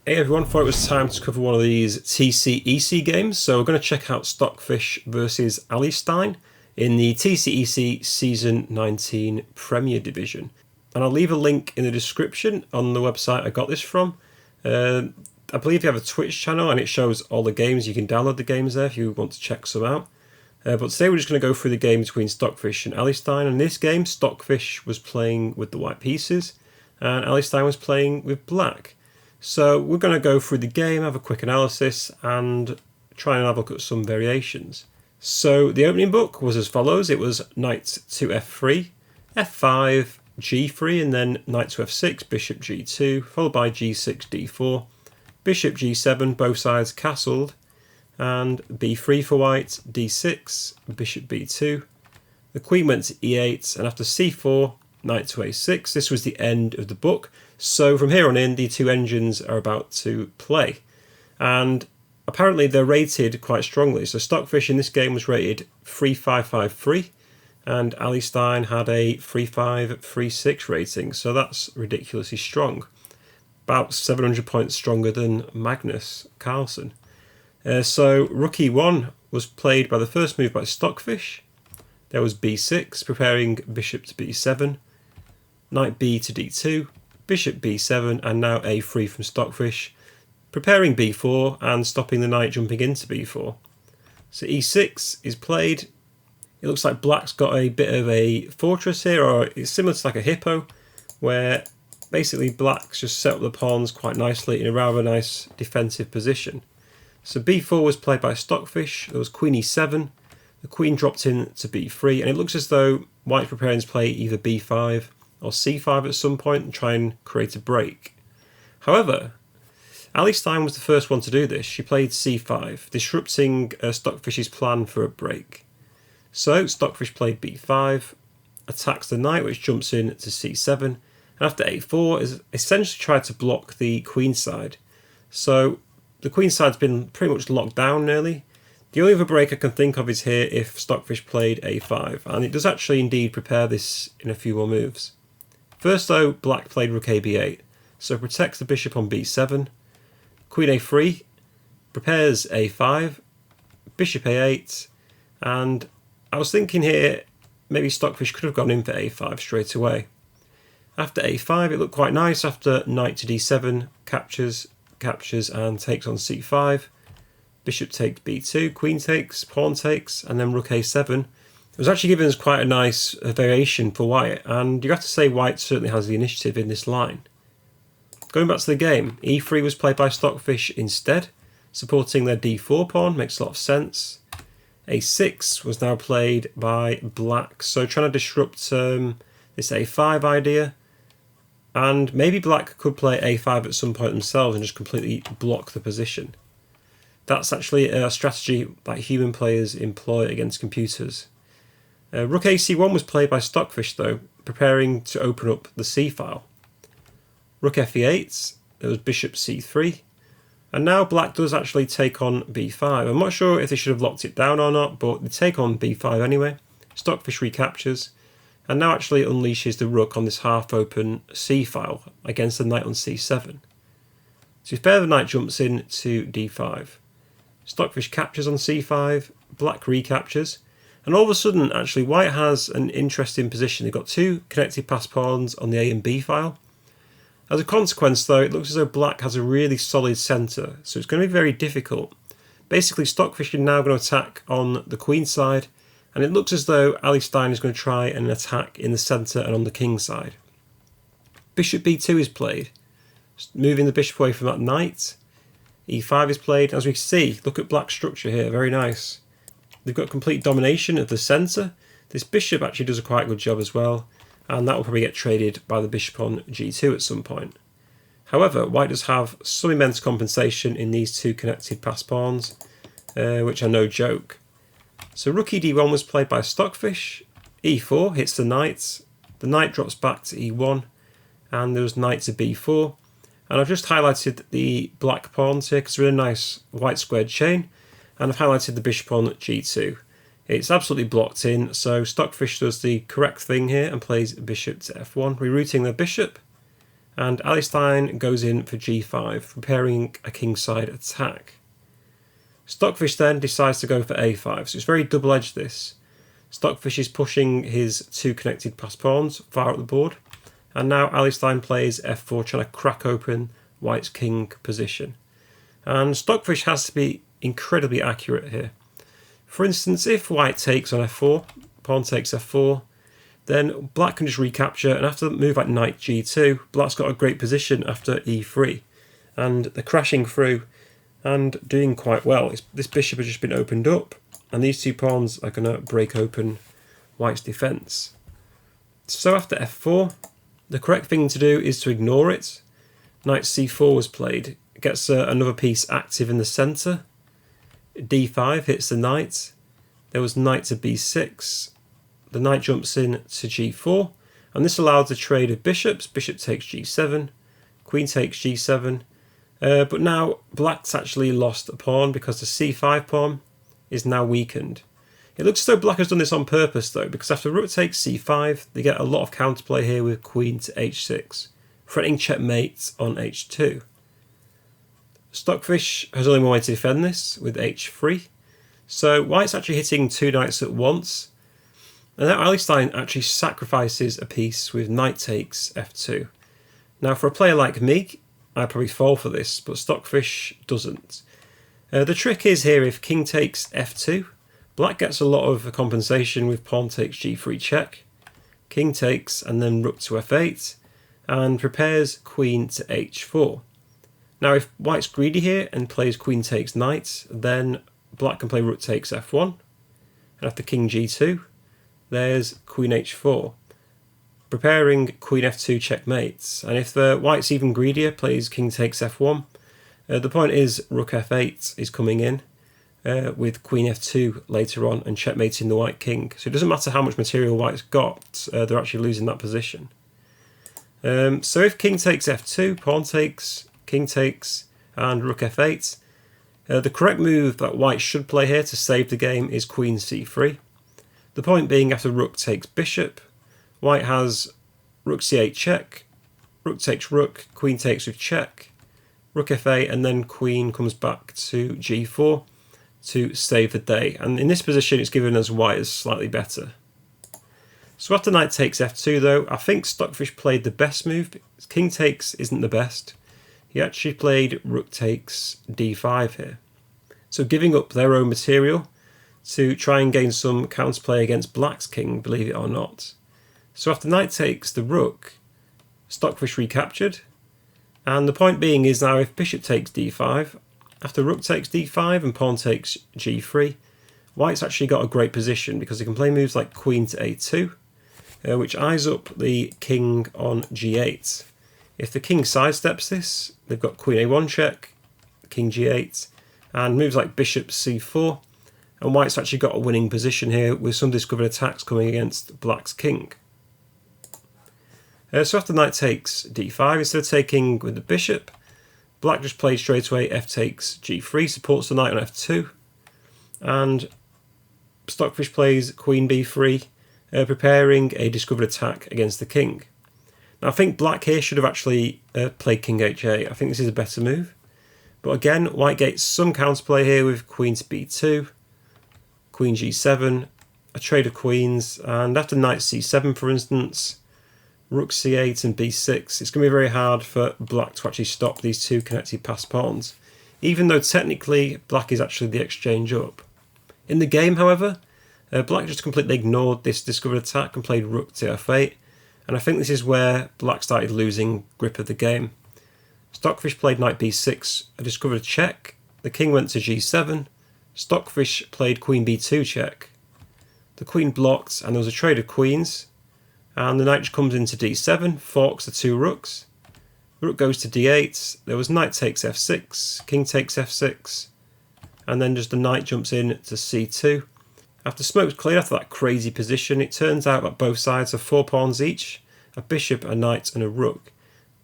Hey everyone, thought it was time to cover one of these TCEC games. So we're going to check out Stockfish versus AllieStein in the TCEC Season 19 Premier Division. And I'll leave a link in the description on the website I got this from. I believe you have a Twitch channel and it shows all the games. You can download the games there if you want to check some out. But today we're just going to go through the game between Stockfish and AllieStein. And in this game, Stockfish was playing with the white pieces and AllieStein was playing with black. So we're going to go through the game, have a quick analysis and try and have a look at some variations. So the opening book was as follows. It was knight to f3, f5, g3 and then knight to f6, bishop g2, followed by g6, d4, bishop g7, both sides castled, and b3 for white, d6, bishop b2. The queen went to e8 and after c4, knight to a6. This was the end of the book. So from here on in, the two engines are about to play. And apparently they're rated quite strongly. So Stockfish in this game was rated 3553 and AllieStein had a 3536 rating. So that's ridiculously strong. About 700 points stronger than Magnus Carlsen. So rook e1 was played by the first move by Stockfish. There was b6, preparing bishop to b7, knight b to d2, bishop b7 and now a3 from Stockfish, preparing b4 and stopping the knight jumping into b4. So e6 is played. It looks like black's got a bit of a fortress here, or it's similar to like a hippo, where basically black's just set up the pawns quite nicely in a rather nice defensive position. So b4 was played by Stockfish. There was queen e7. The queen dropped in to b3 and it looks as though white's preparing to play either b5 or c5 at some point and try and create a break. However, AllieStein was the first one to do this. She played c5, disrupting Stockfish's plan for a break. So Stockfish played b5, attacks the knight which jumps in to c7, and after a4 is essentially tried to block the queen side. So the queen side's been pretty much locked down nearly. The only other break I can think of is here if Stockfish played a5, and it does actually indeed prepare this in a few more moves. First though, black played rook a b8, so protects the bishop on b7, queen a3, prepares a5, bishop a8, and I was thinking here maybe Stockfish could have gone in for a5 straight away. After a5 it looked quite nice. After knight to d7, captures and takes on c5, bishop takes b2, queen takes, pawn takes, and then rook a7. It was actually given us quite a nice variation for white, and you have to say white certainly has the initiative in this line. Going back to the game, e3 was played by Stockfish instead, supporting their d4 pawn, makes a lot of sense. a6 was now played by black, so trying to disrupt this a5 idea, and maybe black could play a5 at some point themselves and just completely block the position. That's actually a strategy that human players employ against computers. Rook ac1 was played by Stockfish though, preparing to open up the c-file. Rook fe8, there was bishop c3, and now black does actually take on b5. I'm not sure if they should have locked it down or not, but they take on b5 anyway. Stockfish recaptures, and now actually unleashes the rook on this half-open c-file against the knight on c7. So if the knight jumps in to d5, Stockfish captures on c5, black recaptures, and all of a sudden actually white has an interesting position. They've got two connected pass pawns on the a and b file. As a consequence though, it looks as though black has a really solid centre, so it's going to be very difficult. Basically Stockfish is now going to attack on the queen side, and it looks as though AllieStein is going to try an attack in the centre and on the king side. Bishop b2 is played, moving the bishop away from that knight. e5 is played. As we can see, look at black's structure here, very nice. They've got complete domination of the centre. This bishop actually does a quite good job as well, and that will probably get traded by the bishop on g2 at some point. However, white does have some immense compensation in these two connected pass pawns, which are no joke. So rook d1 was played by Stockfish, e4 hits the knight drops back to e1, and there was knight to b4. And I've just highlighted the black pawns here because they're in a nice white squared chain, and I've highlighted the bishop on g2. It's absolutely blocked in, so Stockfish does the correct thing here and plays bishop to f1, rerouting the bishop, and AllieStein goes in for g5, preparing a kingside attack. Stockfish then decides to go for a5, so it's very double-edged this. Stockfish is pushing his two connected passed pawns far up the board, and now AllieStein plays f4, trying to crack open White's king position. And Stockfish has to be incredibly accurate here. For instance, if White takes on f4, pawn takes f4, then Black can just recapture, and after the move like knight g2, Black's got a great position after e3. And they're crashing through and doing quite well. This bishop has just been opened up, and these two pawns are going to break open White's defence. So after f4, the correct thing to do is to ignore it. Knight c4 was played. It gets another piece active in the centre. d5 hits the knight. There was knight to b6. The knight jumps in to g4, and this allowed the trade of bishops. Bishop takes g7, queen takes g7, but now Black's actually lost a pawn because the c5 pawn is now weakened. It looks as though Black has done this on purpose though, because after rook takes c5, they get a lot of counterplay here with queen to h6, threatening checkmate on h2. Stockfish has only one way to defend this, with h3, so White's actually hitting two knights at once. And now AllieStein actually sacrifices a piece with knight takes f2. Now for a player like me, I'd probably fall for this, but Stockfish doesn't. The trick is here, if king takes f2, Black gets a lot of compensation with pawn takes g3 check, king takes and then rook to f8, and prepares queen to h4. Now if White's greedy here and plays queen takes knight, then Black can play rook takes f1, and after king g2, there's queen h4, preparing queen f2 checkmates. And if White's even greedier, plays king takes f1, the point is rook f8 is coming in with queen f2 later on and checkmating the White king. So it doesn't matter how much material White's got, they're actually losing that position. So if king takes f2, pawn takes, king takes, and rook f8, the correct move that White should play here to save the game is queen c3. The point being, after rook takes bishop, White has rook c8 check, rook takes rook, queen takes with check, rook f8, and then queen comes back to g4 to save the day. And in this position, it's given as White is slightly better. So after knight takes f2 though, I think Stockfish played the best move. King takes isn't the best. He actually played rook takes d5 here. So giving up their own material to try and gain some counterplay against Black's king, believe it or not. So after knight takes the rook, Stockfish recaptured. And the point being is now if bishop takes d5, after rook takes d5 and pawn takes g3, White's actually got a great position because he can play moves like queen to a2, which eyes up the king on g8. If the king sidesteps this, they've got queen a1 check, king g8, and moves like bishop c4, and White's actually got a winning position here with some discovered attacks coming against Black's king. So after knight takes d5, instead of taking with the bishop, Black just plays straight away f takes g3, supports the knight on f2, and Stockfish plays queen b3, preparing a discovered attack against the king. Now I think Black here should have actually played king h8. I think this is a better move. But again, White gets some counterplay here with queen to b2, queen g7, a trade of queens, and after knight c7 for instance, rook c8 and b6, it's going to be very hard for Black to actually stop these two connected passed pawns, even though technically Black is actually the exchange up. In the game, however, Black just completely ignored this discovered attack and played rook to f8, and I think this is where Black started losing grip of the game. Stockfish played knight b6, a discovered check, the king went to g7, Stockfish played queen b2 check. The queen blocked and there was a trade of queens, and the knight just comes into d7, forks the two rooks. The rook goes to d8, there was knight takes f6, king takes f6, and then just the knight jumps in to c2. After smoke's cleared after that crazy position, it turns out that both sides have 4 pawns each, a bishop, a knight and a rook.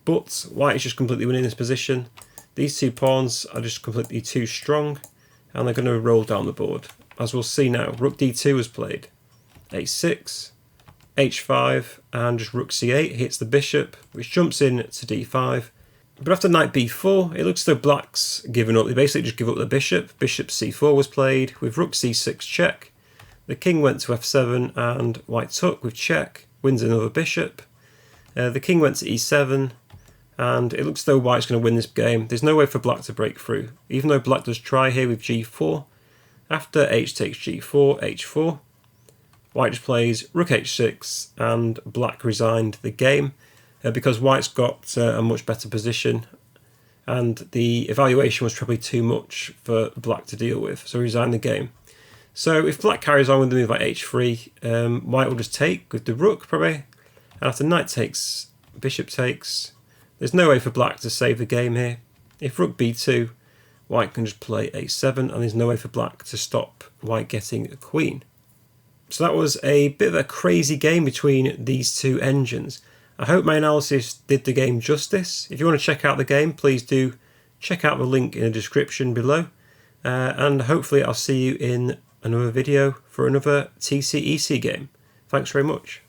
But White is just completely winning this position. These 2 pawns are just completely too strong, and they're going to roll down the board. As we'll see now, rook d2 was played, a6, h5 and just rook c8 hits the bishop, which jumps in to d5. But after knight b4, it looks as though black's given up. They basically just give up the bishop. Bishop c4 was played with rook c6 check. The king went to f7 and white took with check, wins another bishop. The king went to e7 and it looks as though white's going to win this game. There's no way for black to break through, even though black does try here with g4. After h takes g4, h4, white just plays rook h6 and black resigned the game because white's got a much better position and the evaluation was probably too much for black to deal with, so he resigned the game. So if black carries on with the move like h3, white will just take with the rook probably, and after knight takes, bishop takes. There's no way for black to save the game here. If rook b2, white can just play a7 and there's no way for black to stop white getting a queen. So that was a bit of a crazy game between these two engines. I hope my analysis did the game justice. If you want to check out the game, please do check out the link in the description below. And hopefully I'll see you in another video for another TCEC game. Thanks very much.